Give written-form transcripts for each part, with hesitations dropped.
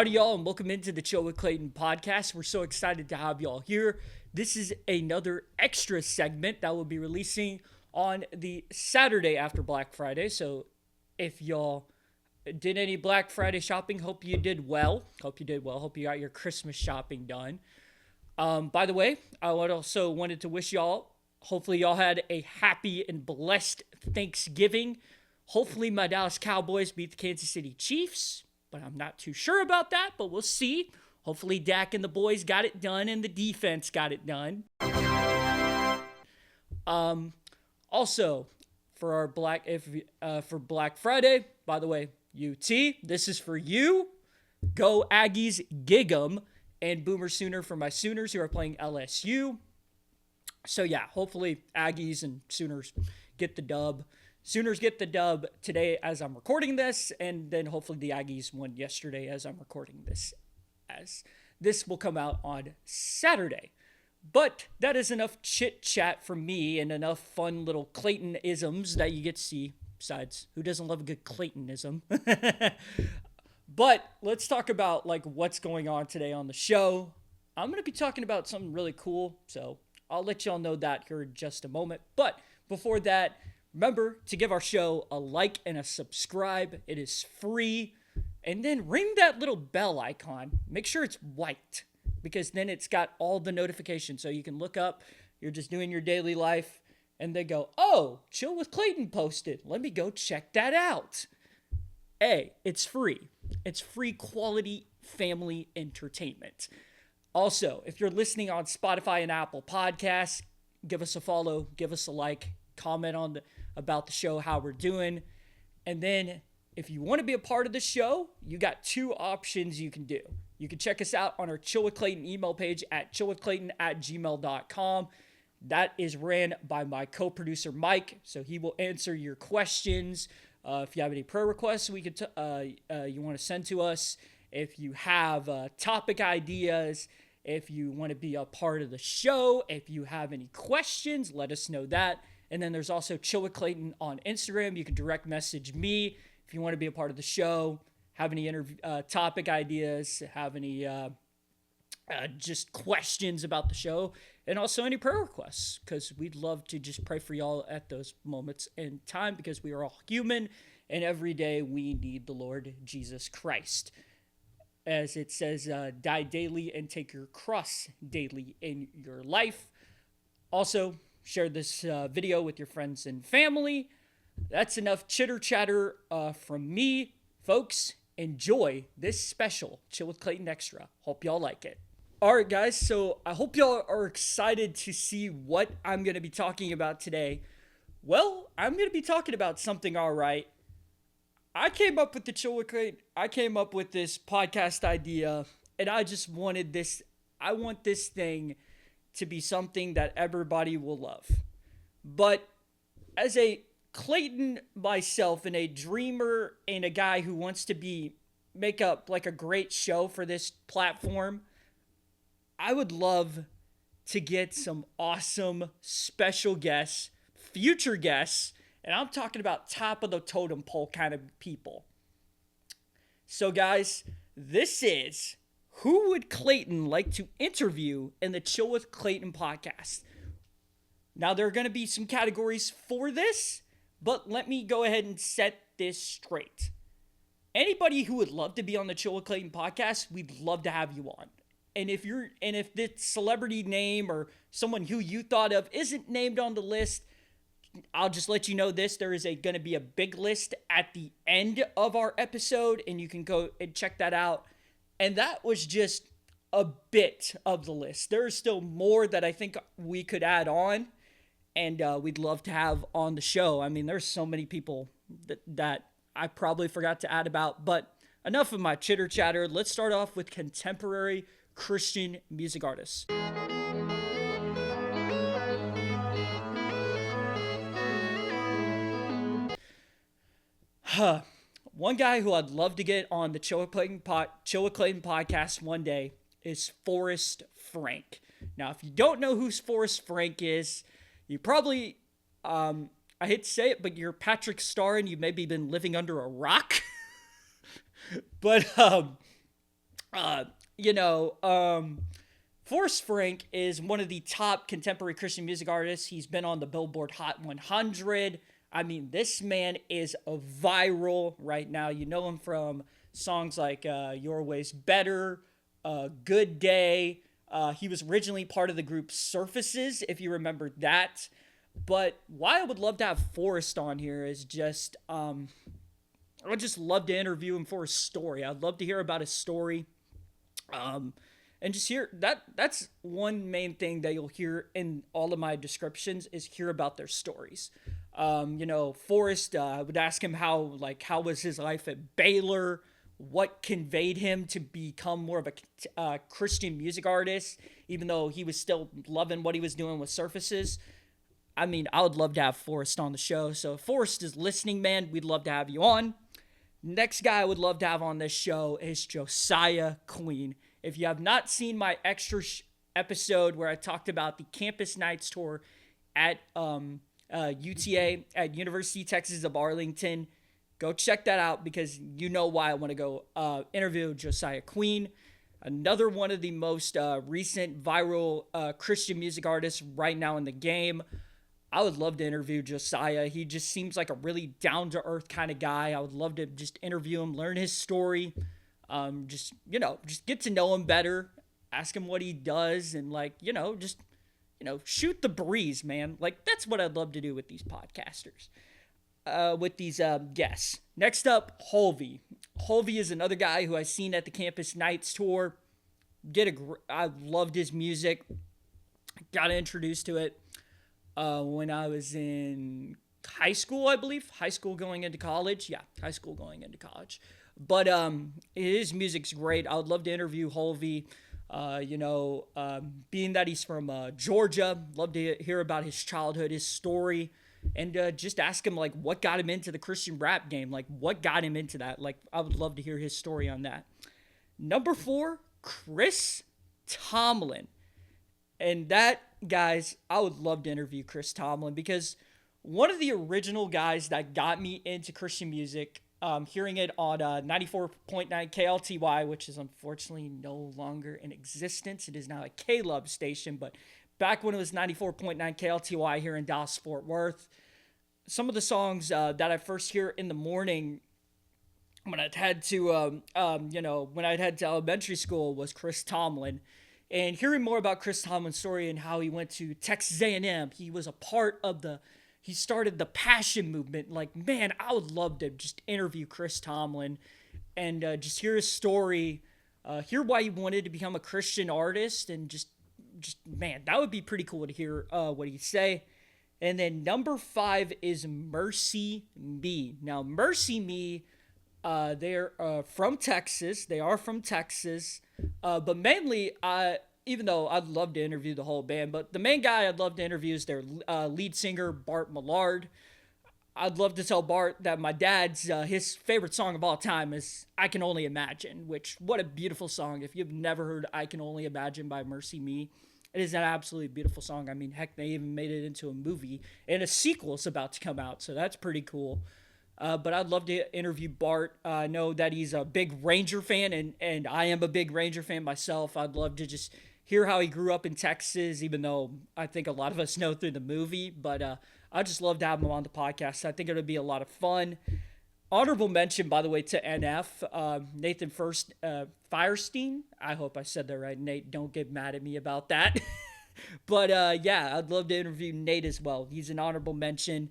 Howdy, y'all, and welcome into the Chill with Clayton podcast. We're so excited to have y'all here. This is another extra segment that will be releasing on the Saturday after Black Friday. So if y'all did any Black Friday shopping, hope you did well. Hope you got your Christmas shopping done. By the way, I would also wanted to wish y'all, hopefully y'all had a happy and blessed Thanksgiving. Hopefully my Dallas Cowboys beat the Kansas City Chiefs, but I'm not too sure about that, but we'll see. Hopefully Dak and the boys got it done and the defense got it done. Also, for our for Black Friday, by the way, UT, this is for you. Go Aggies, gig 'em, and Boomer Sooner for my Sooners who are playing LSU. So yeah, hopefully Aggies and Sooners get the dub. Sooners get the dub today as I'm recording this, and then hopefully the Aggies won yesterday as I'm recording this, as this will come out on Saturday. But that is enough chit-chat from me and enough fun little Clayton-isms that you get to see. Besides, who doesn't love a good Clayton-ism? But let's talk about like what's going on today on the show. I'm going to be talking about something really cool, so I'll let y'all know that here in just a moment. But before that, remember to give our show a like and a subscribe. It is free. And then ring that little bell icon. Make sure it's white, because then it's got all the notifications. So you can look up, you're just doing your daily life, and they go, oh, Chill with Clayton posted. Let me go check that out. Hey, it's free. It's free quality family entertainment. Also, if you're listening on Spotify and Apple Podcasts, give us a follow, give us a like, comment on about the show, how we're doing. And then if you want to be a part of the show, you got two options you can do. You can check us out on our Chill with Clayton email page at chillwithclayton@gmail.com. That is ran by my co-producer Mike, so he will answer your questions. If you have any prayer requests you want to send to us, if you have topic ideas, if you want to be a part of the show, if you have any questions, let us know that. And then there's also Chill with Clayton on Instagram. You can direct message me if you want to be a part of the show, have any topic ideas, have any just questions about the show, and also any prayer requests, because we'd love to just pray for y'all at those moments in time, because we are all human, and every day we need the Lord Jesus Christ. As it says, die daily and take your cross daily in your life. Also, share this video with your friends and family. That's enough chitter-chatter from me. Folks, enjoy this special Chill with Clayton Extra. Hope y'all like it. All right, guys, so I hope y'all are excited to see what I'm going to be talking about today. Well, I'm going to be talking about something all right. I came up with the Chill with Clayton. I came up with this podcast idea, and I just wanted this. I want this thing to be something that everybody will love. But as a Clayton myself, and a dreamer, and a guy who wants to make up like a great show for this platform, I would love to get some awesome special guests, future guests, and I'm talking about top of the totem pole kind of people. So guys, this is who would Clayton like to interview in the Chill with Clayton podcast. Now, there are going to be some categories for this, but let me go ahead and set this straight. Anybody who would love to be on the Chill with Clayton podcast, we'd love to have you on. And if the celebrity name or someone who you thought of isn't named on the list, I'll just let you know this. There is going to be a big list at the end of our episode, and you can go and check that out. And that was just a bit of the list. There is still more that I think we could add on, and we'd love to have on the show. I mean, there's so many people that I probably forgot to add about, but enough of my chitter chatter. Let's start off with contemporary Christian music artists. One guy who I'd love to get on the Chill with Clayton podcast one day is Forrest Frank. Now, if you don't know who Forrest Frank is, you probably, I hate to say it, but you're Patrick Star and you've maybe been living under a rock. But Uh, you know, Forrest Frank is one of the top contemporary Christian music artists. He's been on the Billboard Hot 100. I mean, this man is a viral right now. You know him from songs like Your Way's Better, Good Day. He was originally part of the group Surfaces, if you remember that. But why I would love to have Forrest on here is just, I would just love to interview him for his story. I'd love to hear about his story. Um, and just hear that's one main thing that you'll hear in all of my descriptions is hear about their stories. Forrest, I would ask him how was his life at Baylor, what conveyed him to become more of a Christian music artist, even though he was still loving what he was doing with Surfaces. I mean, I would love to have Forrest on the show. So if Forrest is listening, man, we'd love to have you on. Next guy I would love to have on this show is Josiah Queen. If you have not seen my extra episode where I talked about the Campus Nights tour at UTA, at University of Texas of Arlington, go check that out because you know why I want to go interview Josiah Queen. Another one of the most recent viral Christian music artists right now in the game. I would love to interview Josiah. He just seems like a really down-to-earth kind of guy. I would love to just interview him, learn his story, just get to know him better, ask him what he does, and shoot the breeze, man. Like, that's what I'd love to do with these podcasters, with these guests. Next up, Holvey. Holvey is another guy who I seen at the Campus Nights tour. I loved his music. Got introduced to it when I was in high school, I believe. High school going into college. Yeah, high school going into college. But his music's great. I would love to interview Holvey. Being that he's from Georgia, love to hear about his childhood, his story, and just ask him, like, what got him into the Christian rap game? Like, what got him into that? Like, I would love to hear his story on that. Number 4, Chris Tomlin. And that, guys, I would love to interview Chris Tomlin because one of the original guys that got me into Christian music, hearing it on 94.9 KLTY, which is unfortunately no longer in existence. It is now a K-Love station, but back when it was 94.9 KLTY here in Dallas, Fort Worth, some of the songs that I first hear in the morning when I'd head to, when I'd head to elementary school was Chris Tomlin. And hearing more about Chris Tomlin's story and how he went to Texas A&M, he was a part of he started the Passion Movement. Like, man, I would love to just interview Chris Tomlin and just hear his story, hear why he wanted to become a Christian artist, and just man, that would be pretty cool to hear what he'd say. And then number 5 is Mercy Me. Now, Mercy Me, they're from Texas. They are from Texas. But mainly, even though I'd love to interview the whole band, but the main guy I'd love to interview is their lead singer, Bart Millard. I'd love to tell Bart that my dad's, his favorite song of all time is I Can Only Imagine, which, what a beautiful song. If you've never heard I Can Only Imagine by Mercy Me, it is an absolutely beautiful song. I mean, heck, they even made it into a movie, and a sequel is about to come out, so that's pretty cool. But I'd love to interview Bart. I know that he's a big Ranger fan, and I am a big Ranger fan myself. I'd love to just hear how he grew up in Texas, even though I think a lot of us know through the movie. But I'd just love to have him on the podcast. I think it would be a lot of fun. Honorable mention, by the way, to NF, Nathan Firestein. I hope I said that right. Nate, don't get mad at me about that. But yeah, I'd love to interview Nate as well. He's an honorable mention.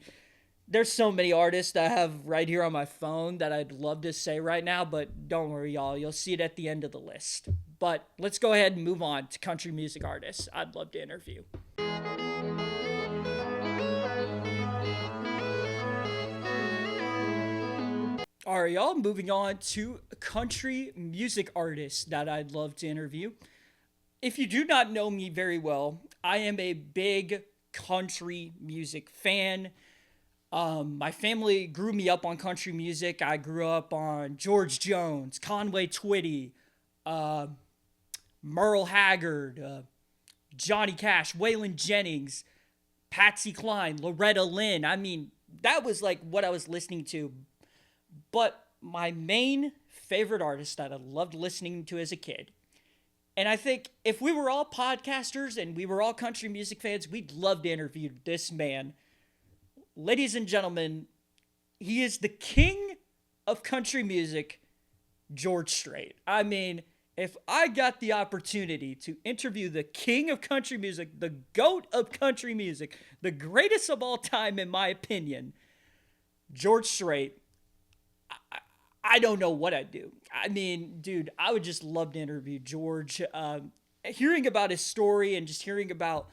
There's so many artists that I have right here on my phone that I'd love to say right now, but don't worry, y'all. You'll see it at the end of the list. But let's go ahead and move on to country music artists I'd love to interview. All right, y'all, moving on to country music artists that I'd love to interview. If you do not know me very well, I am a big country music fan. My family grew me up on country music. I grew up on George Jones, Conway Twitty, Merle Haggard, Johnny Cash, Waylon Jennings, Patsy Cline, Loretta Lynn. I mean, that was like what I was listening to. But my main favorite artists that I loved listening to as a kid. And I think if we were all podcasters and we were all country music fans, we'd love to interview this man. Ladies and gentlemen, he is the king of country music, George Strait. I mean, if I got the opportunity to interview the king of country music, the GOAT of country music, the greatest of all time, in my opinion, George Strait, I don't know what I'd do. I mean, dude, I would just love to interview George. Hearing about his story and just hearing about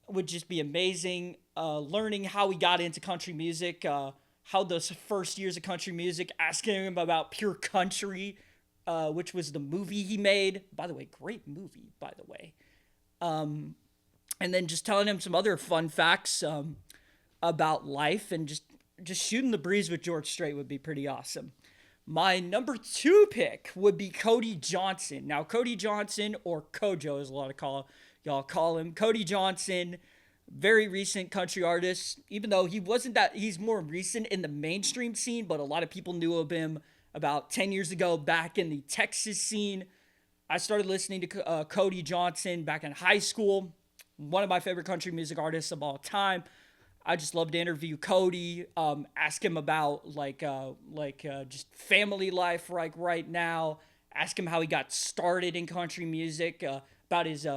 would just be amazing. Learning how he got into country music, how those first years of country music, asking him about Pure Country, which was the movie he made. By the way, great movie, by the way. And then just telling him some other fun facts about life, and just shooting the breeze with George Strait would be pretty awesome. My number 2 pick would be Cody Johnson. Now, Cody Johnson, or Kojo as a lot of y'all call him, Cody Johnson, very recent country artist, even though he's more recent in the mainstream scene, but a lot of people knew of him about 10 years ago back in the Texas scene. I started listening to Cody Johnson back in high school, one of my favorite country music artists of all time. I just love to interview Cody, ask him about just family life right now, ask him how he got started in country music, about his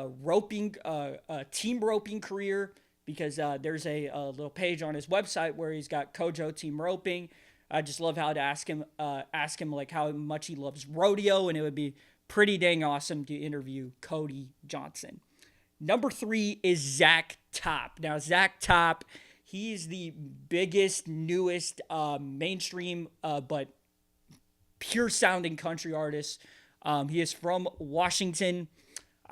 team roping career, because there's a little page on his website where he's got Kojo Team Roping. I just love how to ask him like how much he loves rodeo, and it would be pretty dang awesome to interview Cody Johnson. Number 3 is Zach Top. Now, Zach Top, he's the biggest, newest mainstream, but pure sounding country artist. He is from Washington.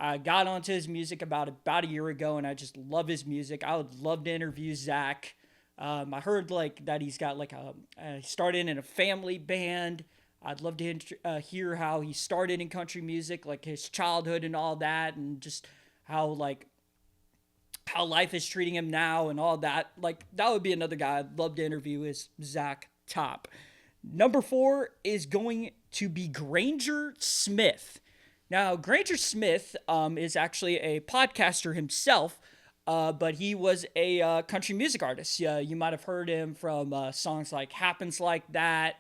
I got onto his music about a year ago, and I just love his music. I would love to interview Zach. I heard that he's got he started in a family band. I'd love to hear how he started in country music, like his childhood and all that, and just how life is treating him now and all that. That would be another guy I'd love to interview, is Zach Top. Number 4 is going to be Granger Smith. Now, Granger Smith is actually a podcaster himself, but he was a country music artist. You might have heard him from songs like Happens Like That,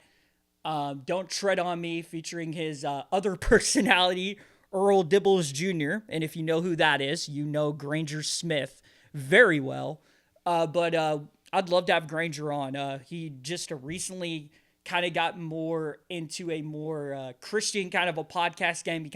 Don't Tread on Me, featuring his other personality, Earl Dibbles Jr. And if you know who that is, you know Granger Smith very well. But I'd love to have Granger on. He just recently kind of got more into a more Christian kind of a podcast game.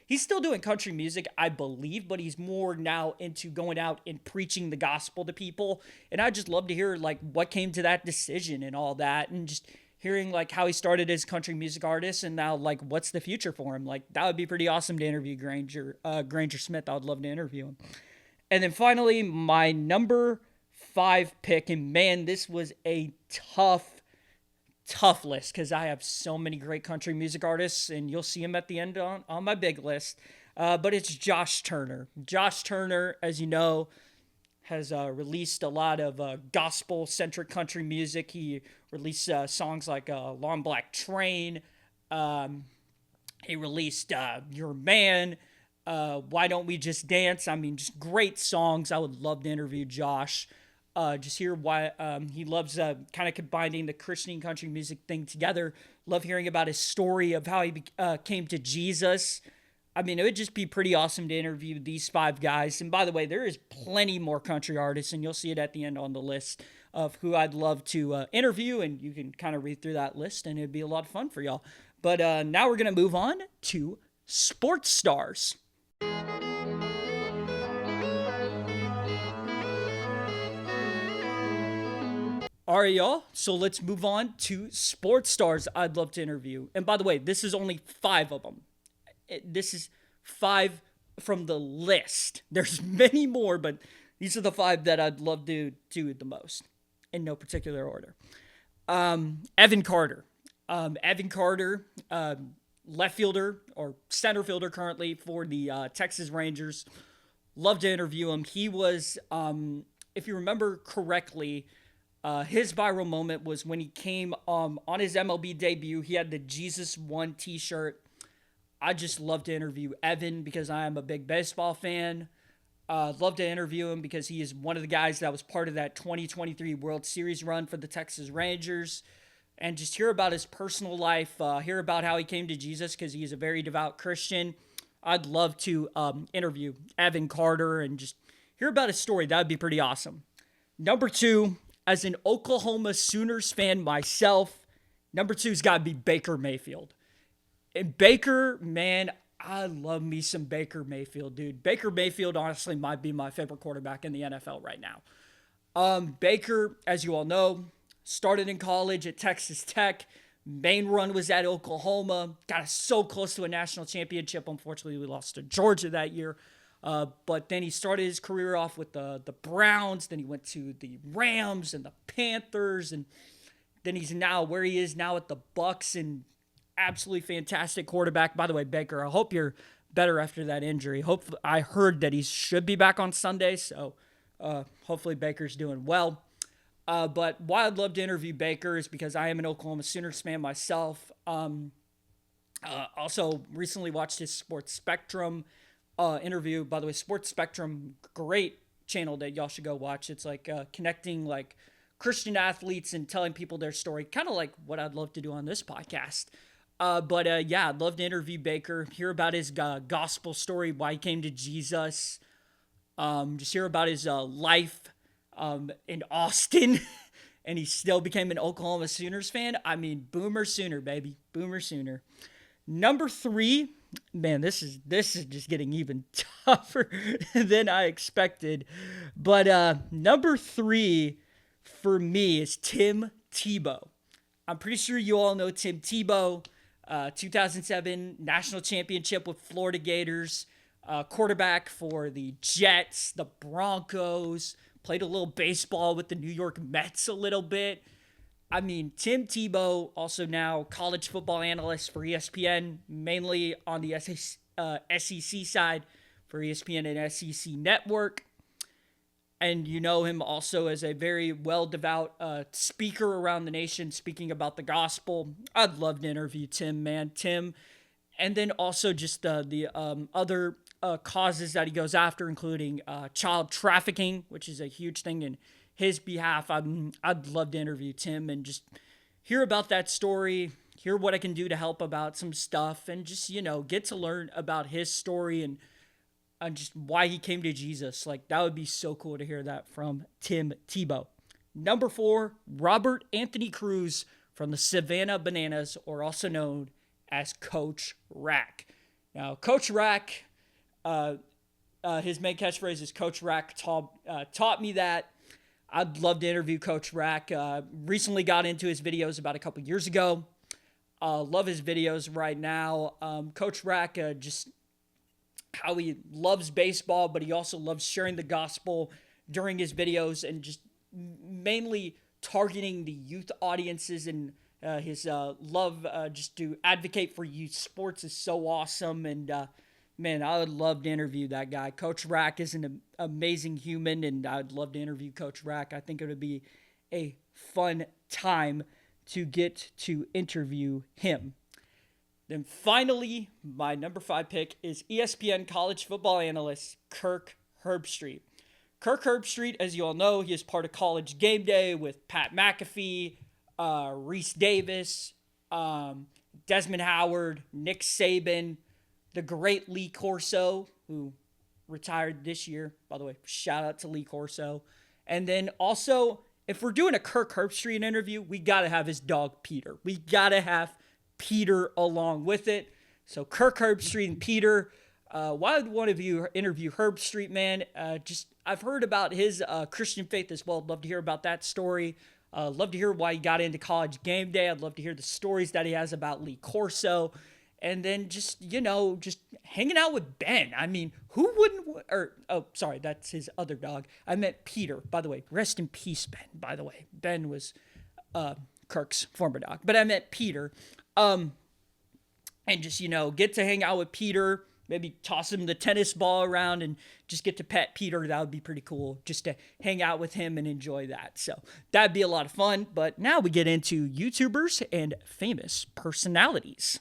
He's still doing country music, I believe, but he's more now into going out and preaching the gospel to people. And I'd just love to hear what came to that decision and all that, and just hearing how he started as country music artist and now what's the future for him. That would be pretty awesome to interview Granger Smith. I would love to interview him. And then finally, my number 5 pick, and man, this was a tough list because I have so many great country music artists, and you'll see him at the end on my big list. But it's Josh Turner. Josh Turner, as you know, has released a lot of gospel-centric country music. He released songs like Long Black Train. He released Your Man, Why Don't We Just Dance? I mean, just great songs. I would love to interview Josh. Just hear why he loves kind of combining the Christian country music thing together. Love hearing about his story of how he came to Jesus. I mean, it would just be pretty awesome to interview these 5 guys. And by the way, there is plenty more country artists, and you'll see it at the end on the list of who I'd love to interview, and you can kind of read through that list, and it'd be a lot of fun for y'all. But now we're going to move on to sports stars. All right, y'all. So let's move on to sports stars I'd love to interview. And by the way, this is only 5 of them. This is 5 from the list. There's many more, but these are the 5 that I'd love to do the most, in no particular order. Evan Carter. Evan Carter, left fielder or center fielder currently for the Texas Rangers. Love to interview him. He was, if you remember correctly, His viral moment was when he came on his MLB debut. He had the Jesus One t-shirt. I just love to interview Evan because I am a big baseball fan. Love to interview him because he is one of the guys that was part of that 2023 World Series run for the Texas Rangers. And just hear about his personal life, hear about how he came to Jesus because he is a very devout Christian. I'd love to interview Evan Carter and just hear about his story. That would be pretty awesome. Number 2, as an Oklahoma Sooners fan myself, number 2's got to be Baker Mayfield. And Baker, man, I love me some Baker Mayfield, dude. Baker Mayfield honestly might be my favorite quarterback in the NFL right now. Baker, as you all know, started in college at Texas Tech. Main run was at Oklahoma. Got us so close to a national championship. Unfortunately, we lost to Georgia that year. But then he started his career off with the Browns. Then he went to the Rams and the Panthers. And then he's now where he is now at the Bucs, and absolutely fantastic quarterback. By the way, Baker, I hope you're better after that injury. I heard that he should be back on Sunday, so hopefully Baker's doing well. But why I'd love to interview Baker is because I am an Oklahoma Sooners fan myself. Also, recently watched his Sports Spectrum interview. By the way, Sports Spectrum, great channel that y'all should go watch. It's like connecting like Christian athletes and telling people their story, kind of like what I'd love to do on this podcast. But yeah, I'd love to interview Baker, hear about his gospel story, why he came to Jesus, just hear about his life in Austin, and he still became an Oklahoma Sooners fan. I mean, Boomer Sooner, baby. Boomer Sooner. Number 3, man, this is just getting even tougher than I expected. But number 3 for me is Tim Tebow. I'm pretty sure you all know Tim Tebow. 2007 national championship with Florida Gators, quarterback for the Jets, the Broncos, played a little baseball with the New York Mets a little bit. I mean, Tim Tebow, also now college football analyst for ESPN, mainly on the SEC side for ESPN and SEC Network. And you know him also as a very well-devout speaker around the nation, speaking about the gospel. I'd love to interview Tim, man. Tim. And then also just the other causes that he goes after, including child trafficking, which is a huge thing in his behalf. I'd love to interview Tim and just hear about that story, hear what I can do to help about some stuff, and just, you know, get to learn about his story and just why he came to Jesus. Like, that would be so cool to hear that from Tim Tebow. Number 4, Robert Anthony Cruz from the Savannah Bananas, or also known as Coach Rack. Now, Coach Rack, his main catchphrase is Coach Rack taught me that. I'd love to interview Coach Rack. Recently got into his videos about a couple years ago. Love his videos right now. Coach Rack, just how he loves baseball, but he also loves sharing the gospel during his videos and just mainly targeting the youth audiences, and his love just to advocate for youth sports is so awesome. And man, I would love to interview that guy. Coach Rack is an amazing human, and I'd love to interview Coach Rack. I think it would be a fun time to get to interview him. Then finally, my number 5 pick is ESPN college football analyst Kirk Herbstreit. Kirk Herbstreit, as you all know, he is part of College Game Day with Pat McAfee, Reese Davis, Desmond Howard, Nick Saban, the great Lee Corso, who retired this year. By the way, shout out to Lee Corso. And then also, if we're doing a Kirk Herbstreit interview, we got to have his dog Peter. We got to have Peter along with it. So Kirk Herbstreit and Peter. Why would one of you interview Herbstreit, man? I've heard about his Christian faith as well. I'd love to hear about that story. Love to hear why he got into College Game Day. I'd love to hear the stories that he has about Lee Corso. And then just hanging out with Ben. I mean, who wouldn't, sorry, that's his other dog. I meant Peter, by the way. Rest in peace, Ben, by the way. Ben was Kirk's former dog. But I meant Peter. And just, get to hang out with Peter, maybe toss him the tennis ball around and just get to pet Peter. That would be pretty cool, just to hang out with him and enjoy that. So that'd be a lot of fun. But now we get into YouTubers and famous personalities.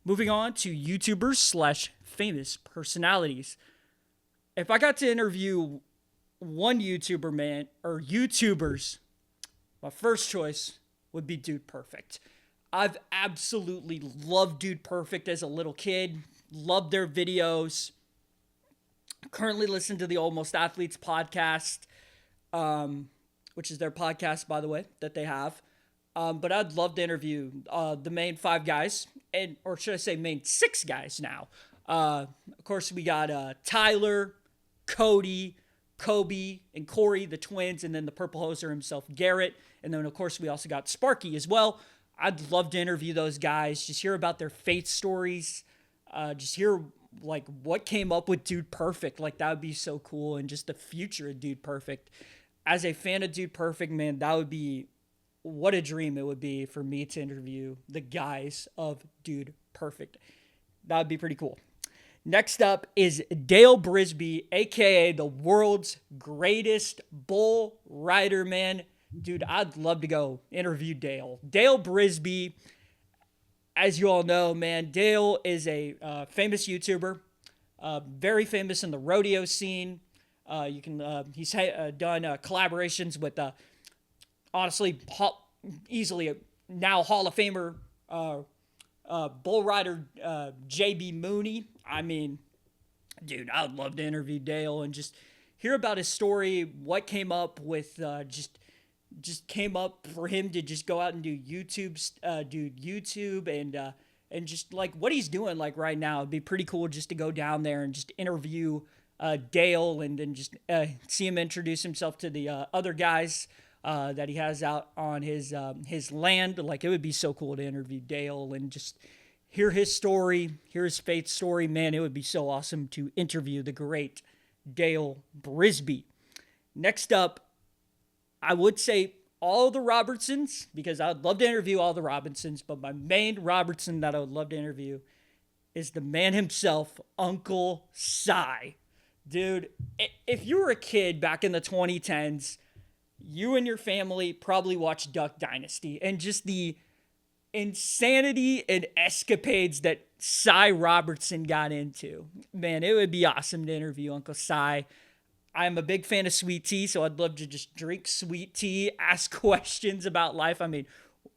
Moving on to YouTubers slash famous personalities. If I got to interview one YouTuber, man, or YouTubers, my first choice would be Dude Perfect. I've absolutely loved Dude Perfect as a little kid. Loved their videos. Currently listen to the Almost Athletes podcast, which is their podcast, by the way, that they have. But I'd love to interview the main 5 guys, or should I say main 6 guys now. Of course, we got Tyler, Cody, Kobe, and Corey, the twins, and then the purple hoser himself, Garrett. And then, of course, we also got Sparky as well. I'd love to interview those guys, just hear about their faith stories, just hear, like, what came up with Dude Perfect. Like, that would be so cool, and just the future of Dude Perfect. As a fan of Dude Perfect, man, that would be... what a dream it would be for me to interview the guys of Dude Perfect. That would be pretty cool. Next up is Dale Brisby, a.k.a. the world's greatest bull rider, man. Dude, I'd love to go interview Dale. Dale Brisby, as you all know, man, Dale is a famous YouTuber, very famous in the rodeo scene. He's done collaborations with... honestly, easily now Hall of Famer bull rider J.B. Mooney. I mean, dude, I would love to interview Dale and just hear about his story, what came up with just came up for him to just go out and do YouTube and just like what he's doing like right now. It'd be pretty cool just to go down there and just interview Dale and then just see him introduce himself to the other guys that he has out on his land. Like, it would be so cool to interview Dale and just hear his story, hear his faith story. Man, it would be so awesome to interview the great Dale Brisby. Next up, I would say all the Robertsons, because I would love to interview all the Robertsons, but my main Robertson that I would love to interview is the man himself, Uncle Si. Dude, if you were a kid back in the 2010s, you and your family probably watched Duck Dynasty, and just the insanity and escapades that Si Robertson got into. Man, it would be awesome to interview Uncle Si. I'm a big fan of sweet tea, so I'd love to just drink sweet tea, ask questions about life. I mean,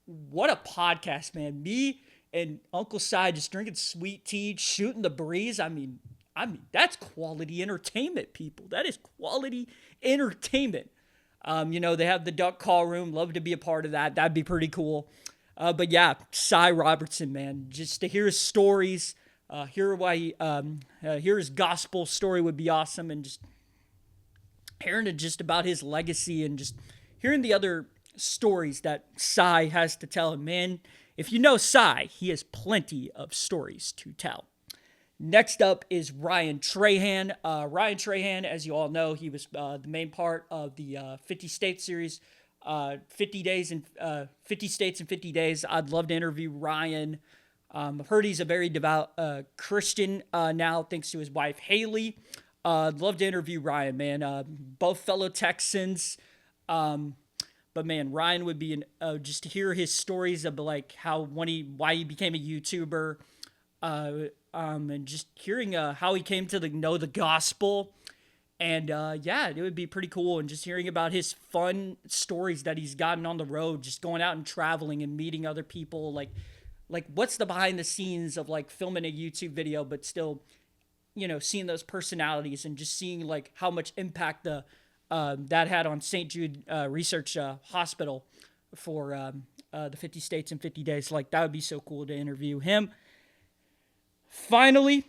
what a podcast, man. Me and Uncle Si just drinking sweet tea, shooting the breeze. I mean, that's quality entertainment, people. That is quality entertainment. They have the duck call room. Love to be a part of that. That'd be pretty cool. But yeah, Si Robertson, man, just to hear his stories, hear his gospel story would be awesome, and just hearing just about his legacy and just hearing the other stories that Si has to tell. And man, if you know Si, he has plenty of stories to tell. Next up is Ryan Trahan. Ryan Trahan, as you all know, he was the main part of the 50 States series, 50 States in 50 Days. I'd love to interview Ryan. I've heard he's a very devout Christian now, thanks to his wife, Haley. I'd love to interview Ryan, man. Both fellow Texans. But man, Ryan would be just to hear his stories of like why he became a YouTuber. And just hearing how he came to know the gospel. And yeah, it would be pretty cool. And just hearing about his fun stories that he's gotten on the road, just going out and traveling and meeting other people. Like what's the behind the scenes of like filming a YouTube video, but still, seeing those personalities and just seeing like how much impact that had on St. Jude Research Hospital for the 50 States in 50 Days. Like, that would be so cool to interview him. Finally,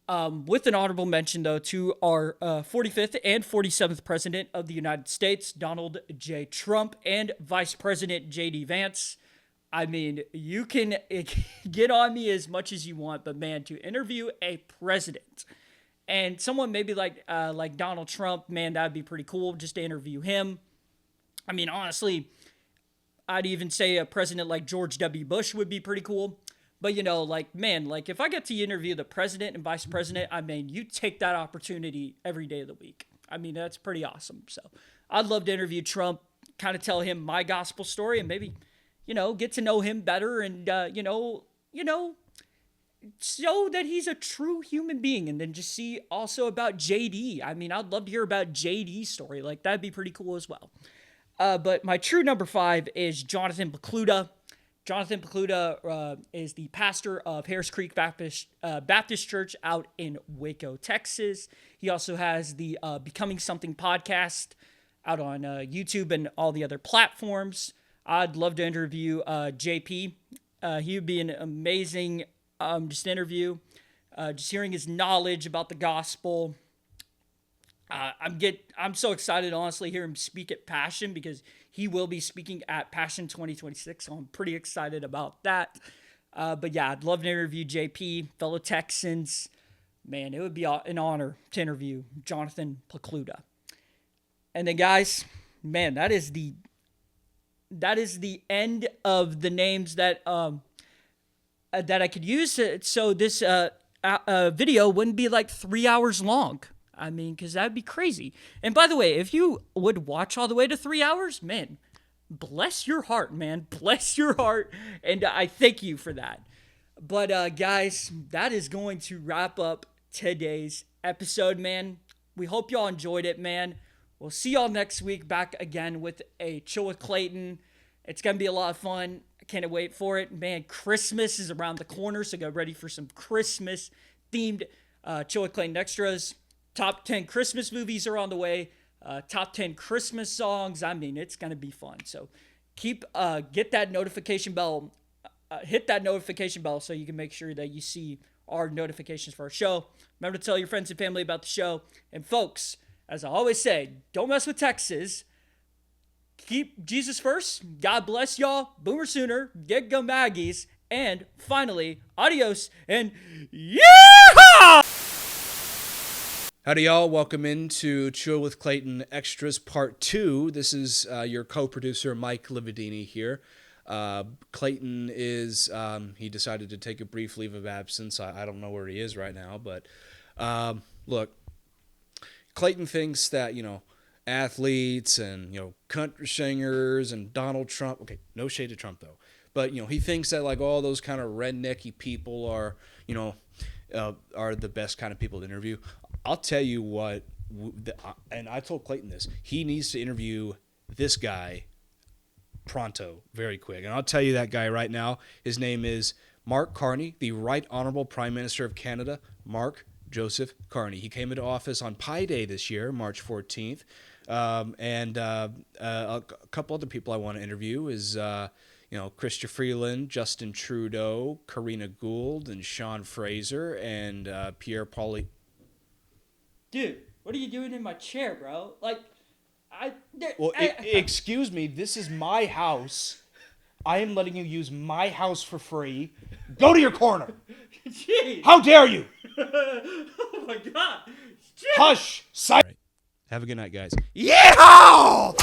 with an honorable mention, though, to our 45th and 47th President of the United States, Donald J. Trump, and Vice President J.D. Vance. I mean, you can get on me as much as you want, but man, to interview a president and someone maybe like Donald Trump, man, that'd be pretty cool just to interview him. I mean, honestly, I'd even say a president like George W. Bush would be pretty cool. But, you know, like, man, like, if I get to interview the president and vice president, I mean, you take that opportunity every day of the week. I mean, that's pretty awesome. So I'd love to interview Trump, kind of tell him my gospel story, and maybe, you know, get to know him better and, you know, so that he's a true human being. And then just see also about JD. I mean, I'd love to hear about JD's story. Like, that'd be pretty cool as well. But my true number 5 is Jonathan Pokluda. Jonathan Pokluda is the pastor of Harris Creek Baptist Church out in Waco, Texas. He also has the Becoming Something podcast out on YouTube and all the other platforms. I'd love to interview JP. He would be an amazing just interview. Just hearing his knowledge about the gospel. I'm so excited, honestly, to hear him speak at Passion, because he will be speaking at Passion 2026, so I'm pretty excited about that. But yeah, I'd love to interview JP, fellow Texans. Man, it would be an honor to interview Jonathan Pokluda. And then, guys, man, that is the end of the names that I could use. So this video wouldn't be like 3 hours long. I mean, because that'd be crazy. And by the way, if you would watch all the way to 3 hours, man, bless your heart, man. Bless your heart. And I thank you for that. But guys, that is going to wrap up today's episode, man. We hope y'all enjoyed it, man. We'll see y'all next week back again with a Chill with Clayton. It's going to be a lot of fun. I can't wait for it. Man, Christmas is around the corner, so get ready for some Christmas-themed Chill with Clayton Extras. Top 10 Christmas movies are on the way. Top 10 Christmas songs. I mean, it's going to be fun. So get that notification bell. Hit that notification bell so you can make sure that you see our notifications for our show. Remember to tell your friends and family about the show. And folks, as I always say, don't mess with Texas. Keep Jesus first. God bless y'all. Boomer Sooner. Get go Maggies. And finally, adios and yeehaw! Howdy, y'all. Welcome into Chill with Clayton Extras Part 2. This is your co-producer, Mike Lividini here. Clayton is, he decided to take a brief leave of absence. I don't know where he is right now, but look, Clayton thinks that, you know, athletes and, you know, country singers and Donald Trump, okay, no shade to Trump though, but, you know, he thinks that like all those kind of rednecky people are, you know, are the best kind of people to interview. I'll tell you what, and I told Clayton this, he needs to interview this guy pronto, very quick. And I'll tell you that guy right now. His name is Mark Carney, the Right Honorable Prime Minister of Canada, Mark Joseph Carney. He came into office on Pi Day this year, March 14th. And a couple other people I want to interview is, you know, Chrystia Freeland, Justin Trudeau, Karina Gould, and Sean Fraser, and Pierre Pauli. Dude, what are you doing in my chair, bro? Like, excuse me, this is my house. I am letting you use my house for free. Go to your corner. Jeez. How dare you? Oh my God. Jeez. Hush. Right. Have a good night, guys. Yeehaw!